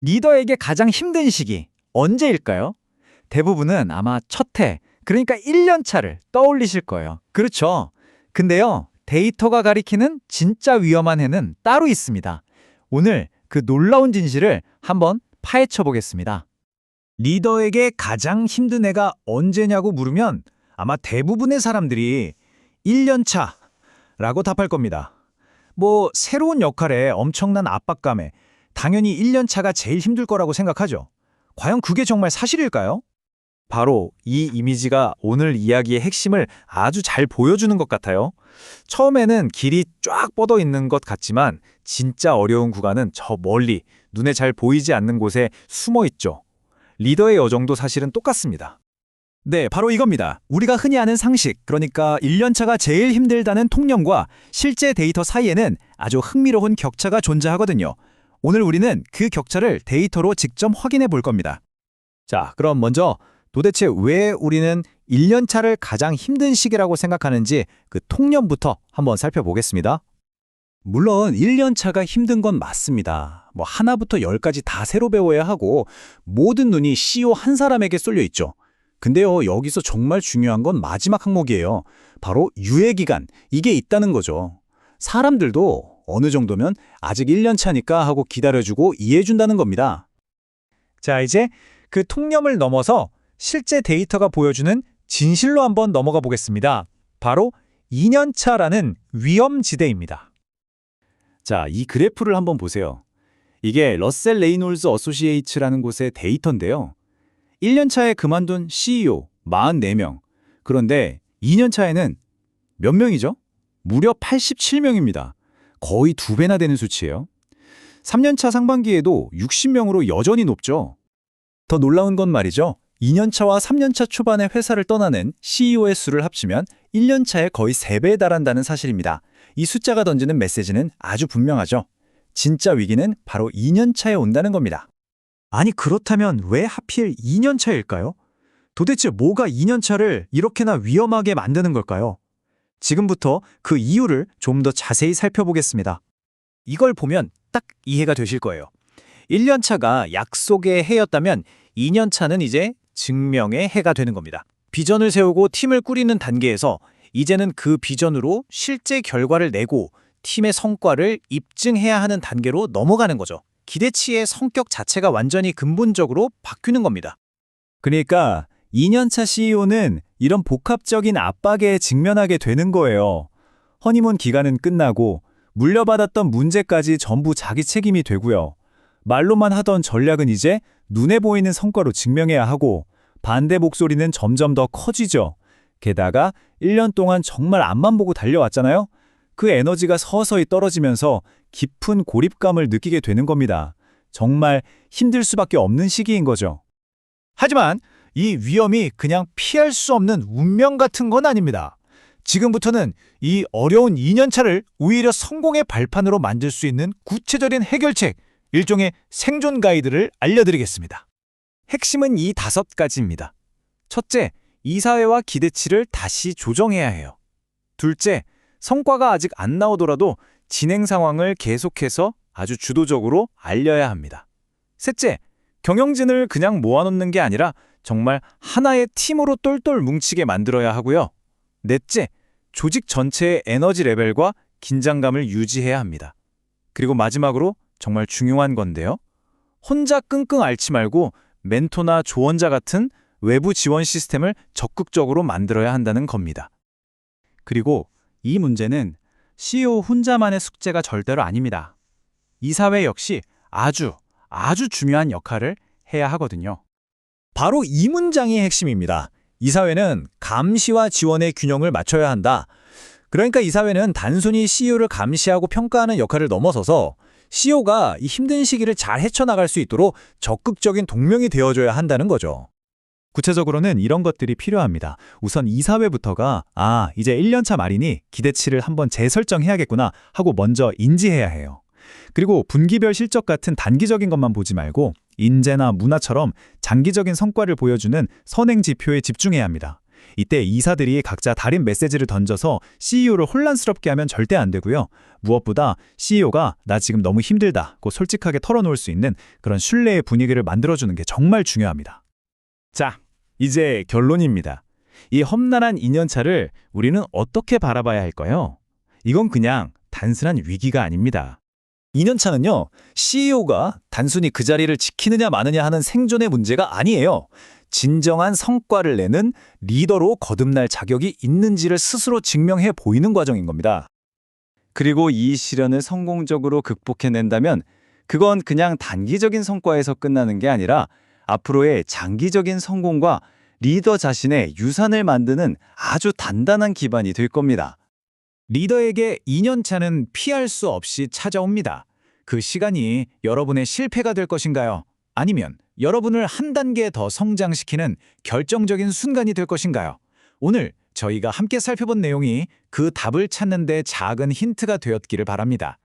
리더에게 가장 힘든 시기 언제일까요? 대부분은 아마 첫 해, 그러니까 1년 차를 떠올리실 거예요. 그렇죠. 근데요, 데이터가 가리키는 진짜 위험한 해는 따로 있습니다. 오늘 그 놀라운 진실을 한번 파헤쳐 보겠습니다. 리더에게 가장 힘든 애가 언제냐고 물으면 아마 대부분의 사람들이 1년 차라고 답할 겁니다. 새로운 역할에 엄청난 압박감에 당연히 1년 차가 제일 힘들 거라고 생각하죠. 과연 그게 정말 사실일까요? 바로 이 이미지가 오늘 이야기의 핵심을 아주 잘 보여주는 것 같아요. 처음에는 길이 쫙 뻗어 있는 것 같지만 진짜 어려운 구간은 저 멀리 눈에 잘 보이지 않는 곳에 숨어 있죠. 리더의 여정도 사실은 똑같습니다. 네, 바로 이겁니다. 우리가 흔히 아는 상식, 그러니까 1년 차가 제일 힘들다는 통념과 실제 데이터 사이에는 아주 흥미로운 격차가 존재하거든요. 오늘 우리는 그 격차를 데이터로 직접 확인해 볼 겁니다. 자, 그럼 먼저 도대체 왜 우리는 1년 차를 가장 힘든 시기라고 생각하는지 그 통념부터 한번 살펴보겠습니다. 물론 1년 차가 힘든 건 맞습니다. 하나부터 열까지 다 새로 배워야 하고 모든 눈이 CEO 한 사람에게 쏠려 있죠. 근데요, 여기서 정말 중요한 건 마지막 항목이에요. 바로 유예기간, 이게 있다는 거죠. 사람들도 어느 정도면 아직 1년 차니까 하고 기다려주고 이해해준다는 겁니다. 자, 이제 그 통념을 넘어서 실제 데이터가 보여주는 진실로 한번 넘어가 보겠습니다. 바로 2년 차라는 위험지대입니다. 자, 이 그래프를 한번 보세요. 이게 러셀 레이놀즈 어소시에이츠라는 곳의 데이터인데요. 1년 차에 그만둔 CEO 44명. 그런데 2년 차에는 몇 명이죠? 무려 87명입니다. 거의 2배나 되는 수치예요. 3년 차 상반기에도 60명으로 여전히 높죠. 더 놀라운 건 말이죠. 2년 차와 3년 차 초반에 회사를 떠나는 CEO의 수를 합치면 1년 차에 거의 3배에 달한다는 사실입니다. 이 숫자가 던지는 메시지는 아주 분명하죠. 진짜 위기는 바로 2년 차에 온다는 겁니다. 아니, 그렇다면 왜 하필 2년 차일까요? 도대체 뭐가 2년 차를 이렇게나 위험하게 만드는 걸까요? 지금부터 그 이유를 좀 더 자세히 살펴보겠습니다. 이걸 보면 딱 이해가 되실 거예요. 1년 차가 약속의 해였다면 2년 차는 이제 증명의 해가 되는 겁니다. 비전을 세우고 팀을 꾸리는 단계에서 이제는 그 비전으로 실제 결과를 내고 팀의 성과를 입증해야 하는 단계로 넘어가는 거죠. 기대치의 성격 자체가 완전히 근본적으로 바뀌는 겁니다. 그러니까 2년차 CEO는 이런 복합적인 압박에 직면하게 되는 거예요. 허니문 기간은 끝나고 물려받았던 문제까지 전부 자기 책임이 되고요. 말로만 하던 전략은 이제 눈에 보이는 성과로 증명해야 하고 반대 목소리는 점점 더 커지죠. 게다가 1년 동안 정말 앞만 보고 달려왔잖아요. 그 에너지가 서서히 떨어지면서 깊은 고립감을 느끼게 되는 겁니다. 정말 힘들 수밖에 없는 시기인 거죠. 하지만 이 위험이 그냥 피할 수 없는 운명 같은 건 아닙니다. 지금부터는 이 어려운 2년 차를 오히려 성공의 발판으로 만들 수 있는 구체적인 해결책, 일종의 생존 가이드를 알려드리겠습니다. 핵심은 이 5가지입니다. 첫째, 이사회와 기대치를 다시 조정해야 해요. 둘째, 성과가 아직 안 나오더라도 진행 상황을 계속해서 아주 주도적으로 알려야 합니다. 셋째, 경영진을 그냥 모아놓는 게 아니라 정말 하나의 팀으로 똘똘 뭉치게 만들어야 하고요. 넷째, 조직 전체의 에너지 레벨과 긴장감을 유지해야 합니다. 그리고 마지막으로 정말 중요한 건데요. 혼자 끙끙 앓지 말고 멘토나 조언자 같은 외부 지원 시스템을 적극적으로 만들어야 한다는 겁니다. 그리고 이 문제는 CEO 혼자만의 숙제가 절대로 아닙니다. 이사회 역시 아주 중요한 역할을 해야 하거든요. 바로 이 문장이 핵심입니다. 이사회는 감시와 지원의 균형을 맞춰야 한다. 그러니까 이사회는 단순히 CEO를 감시하고 평가하는 역할을 넘어서서 CEO가 이 힘든 시기를 잘 헤쳐나갈 수 있도록 적극적인 동명이 되어줘야 한다는 거죠. 구체적으로는 이런 것들이 필요합니다. 우선 이사회부터가 이제 1년차 말이니 기대치를 한번 재설정해야겠구나 하고 먼저 인지해야 해요. 그리고 분기별 실적 같은 단기적인 것만 보지 말고 인재나 문화처럼 장기적인 성과를 보여주는 선행 지표에 집중해야 합니다. 이때 이사들이 각자 다른 메시지를 던져서 CEO를 혼란스럽게 하면 절대 안 되고요. 무엇보다 CEO가 나 지금 너무 힘들다고 솔직하게 털어놓을 수 있는 그런 신뢰의 분위기를 만들어주는 게 정말 중요합니다. 자, 이제 결론입니다. 이 험난한 2년차를 우리는 어떻게 바라봐야 할까요? 이건 그냥 단순한 위기가 아닙니다. 2년차는요, CEO가 단순히 그 자리를 지키느냐 마느냐 하는 생존의 문제가 아니에요. 진정한 성과를 내는 리더로 거듭날 자격이 있는지를 스스로 증명해 보이는 과정인 겁니다. 그리고 이 시련을 성공적으로 극복해낸다면 그건 그냥 단기적인 성과에서 끝나는 게 아니라 앞으로의 장기적인 성공과 리더 자신의 유산을 만드는 아주 단단한 기반이 될 겁니다. 리더에게 2년차는 피할 수 없이 찾아옵니다. 그 시간이 여러분의 실패가 될 것인가요? 아니면 여러분을 한 단계 더 성장시키는 결정적인 순간이 될 것인가요? 오늘 저희가 함께 살펴본 내용이 그 답을 찾는 데 작은 힌트가 되었기를 바랍니다.